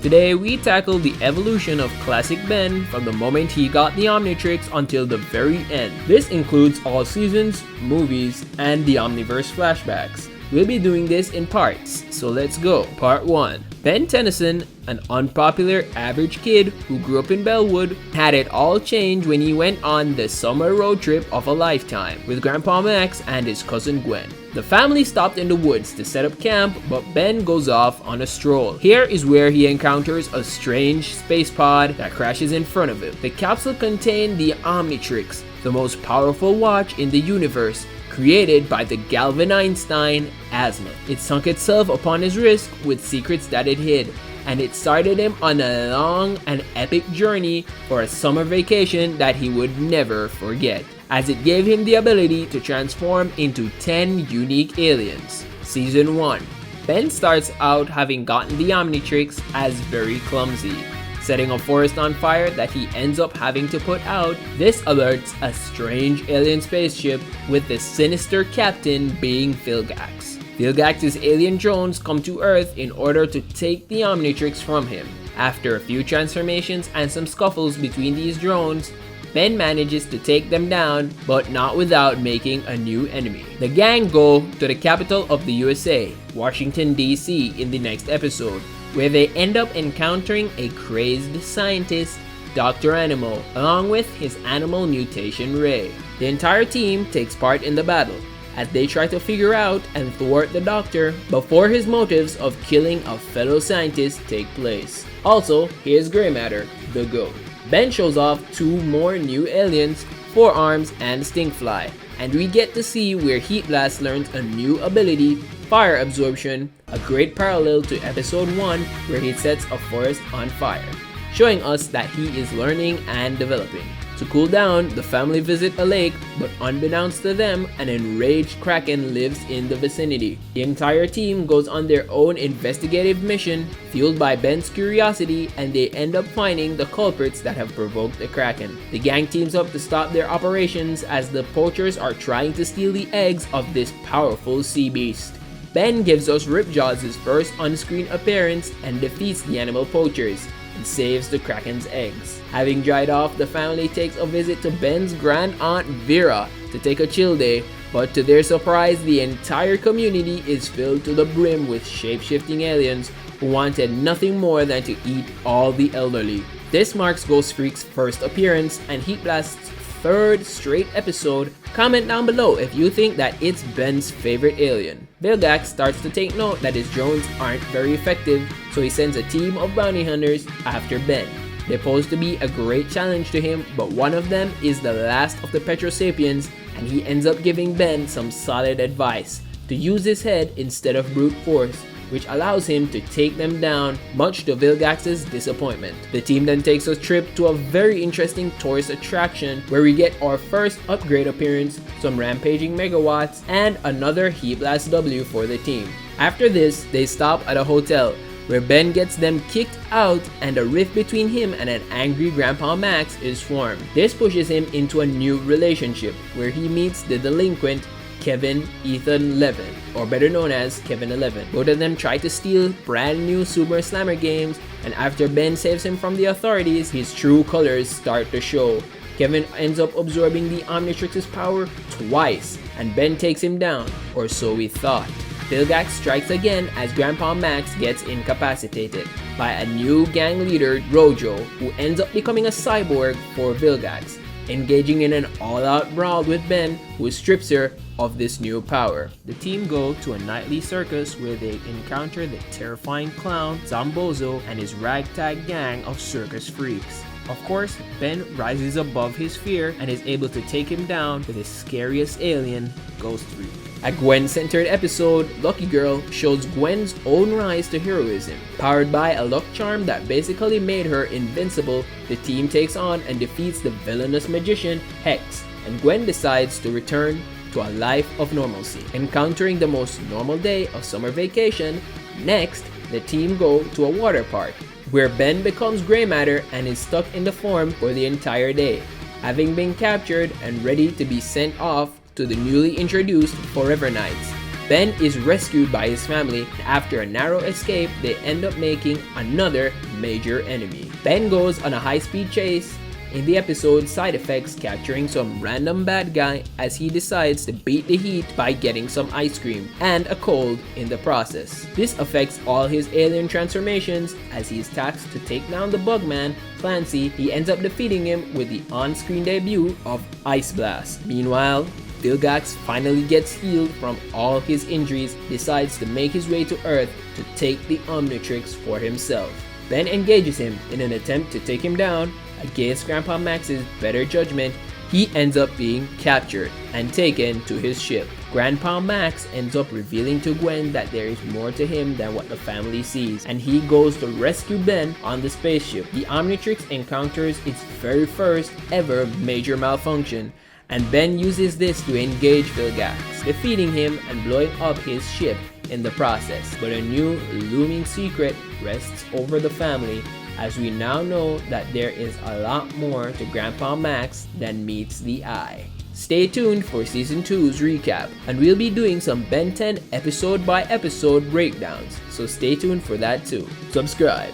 Today we tackle the evolution of classic Ben from the moment he got the Omnitrix until the very end. This includes all seasons, movies, and the Omniverse flashbacks. We'll be doing this in parts, so let's go. Part 1. Ben Tennyson, an unpopular average kid who grew up in Bellwood, had it all change when he went on the summer road trip of a lifetime with Grandpa Max and his cousin Gwen. The family stopped in the woods to set up camp, but Ben goes off on a stroll. Here is where he encounters a strange space pod that crashes in front of him. The capsule contained the Omnitrix, the most powerful watch in the universe, created by the Galvin Einstein Azimuth. It sunk itself upon his wrist with secrets that it hid, and it started him on a long and epic journey for a summer vacation that he would never forget, as it gave him the ability to transform into 10 unique aliens. Season 1. Ben starts out having gotten the Omnitrix as very clumsy, setting a forest on fire that he ends up having to put out. This alerts a strange alien spaceship with the sinister captain being Vilgax. Vilgax's alien drones come to Earth in order to take the Omnitrix from him. After a few transformations and some scuffles between these drones, Ben manages to take them down, but not without making a new enemy. The gang go to the capital of the USA, Washington DC, in the next episode, where they end up encountering a crazed scientist, Dr. Animal, along with his animal mutation Ray. The entire team takes part in the battle, as they try to figure out and thwart the Doctor before his motives of killing a fellow scientist take place. Also, here's Grey Matter, the GOAT. Ben shows off 2 more new aliens, Forearms and Stinkfly, and we get to see where Heat Blast learns a new ability, Fire Absorption, a great parallel to episode 1 where he sets a forest on fire, showing us that he is learning and developing. To cool down, the family visit a lake, but unbeknownst to them, an enraged Kraken lives in the vicinity. The entire team goes on their own investigative mission, fueled by Ben's curiosity, and they end up finding the culprits that have provoked the Kraken. The gang teams up to stop their operations as the poachers are trying to steal the eggs of this powerful sea beast. Ben gives us Ripjaw's first on-screen appearance and defeats the animal poachers and saves the Kraken's eggs. Having dried off, the family takes a visit to Ben's grand aunt Vera to take a chill day, but to their surprise, the entire community is filled to the brim with shape-shifting aliens who wanted nothing more than to eat all the elderly. This marks Ghost Freak's first appearance and Heat Blast's 3rd straight episode. Comment down below if you think that it's Ben's favorite alien. Vilgax starts to take note that his drones aren't very effective, so he sends a team of bounty hunters after Ben. They pose to be a great challenge to him, but one of them is the last of the Petrosapiens, and he ends up giving Ben some solid advice to use his head instead of brute force, which allows him to take them down, much to Vilgax's disappointment. The team then takes a trip to a very interesting tourist attraction where we get our first upgrade appearance, some rampaging megawatts, and another Heat Blast W for the team. After this, they stop at a hotel where Ben gets them kicked out and a rift between him and an angry Grandpa Max is formed. This pushes him into a new relationship where he meets the delinquent Kevin Ethan Levin, or better known as Kevin 11. Both of them try to steal brand new Super Slammer games, and after Ben saves him from the authorities, his true colors start to show. Kevin ends up absorbing the Omnitrix's power twice, and Ben takes him down, or so we thought. Vilgax strikes again as Grandpa Max gets incapacitated by a new gang leader, Rojo, who ends up becoming a cyborg for Vilgax, engaging in an all-out brawl with Ben, who strips her of this new power. The team go to a nightly circus where they encounter the terrifying clown Zombozo and his ragtag gang of circus freaks. Of course, Ben rises above his fear and is able to take him down with his scariest alien, Ghost Freak. A Gwen-centered episode, Lucky Girl shows Gwen's own rise to heroism. Powered by a luck charm that basically made her invincible, the team takes on and defeats the villainous magician Hex, and Gwen decides to return to a life of normalcy, encountering the most normal day of summer vacation. Next, the team go to a water park, where Ben becomes Grey Matter and is stuck in the form for the entire day, having been captured and ready to be sent off to the newly introduced Forever Nights. Ben is rescued by his family. After a narrow escape, they end up making another major enemy. Ben goes on a high-speed chase. In the episode, side effects capturing some random bad guy as he decides to beat the heat by getting some ice cream and a cold in the process. This affects all his alien transformations as he is tasked to take down the Bugman, Clancy. He ends up defeating him with the on-screen debut of Ice Blast. Meanwhile, Vilgax finally gets healed from all his injuries, decides to make his way to Earth to take the Omnitrix for himself. Ben engages him in an attempt to take him down. Against Grandpa Max's better judgment, he ends up being captured and taken to his ship. Grandpa Max ends up revealing to Gwen that there is more to him than what the family sees, and he goes to rescue Ben on the spaceship. The Omnitrix encounters its very first ever major malfunction, and Ben uses this to engage Vilgax, defeating him and blowing up his ship in the process. But a new looming secret rests over the family, as we now know that there is a lot more to Grandpa Max than meets the eye. Stay tuned for Season 2's recap, and we'll be doing some Ben 10 episode by episode breakdowns, so stay tuned for that too. Subscribe.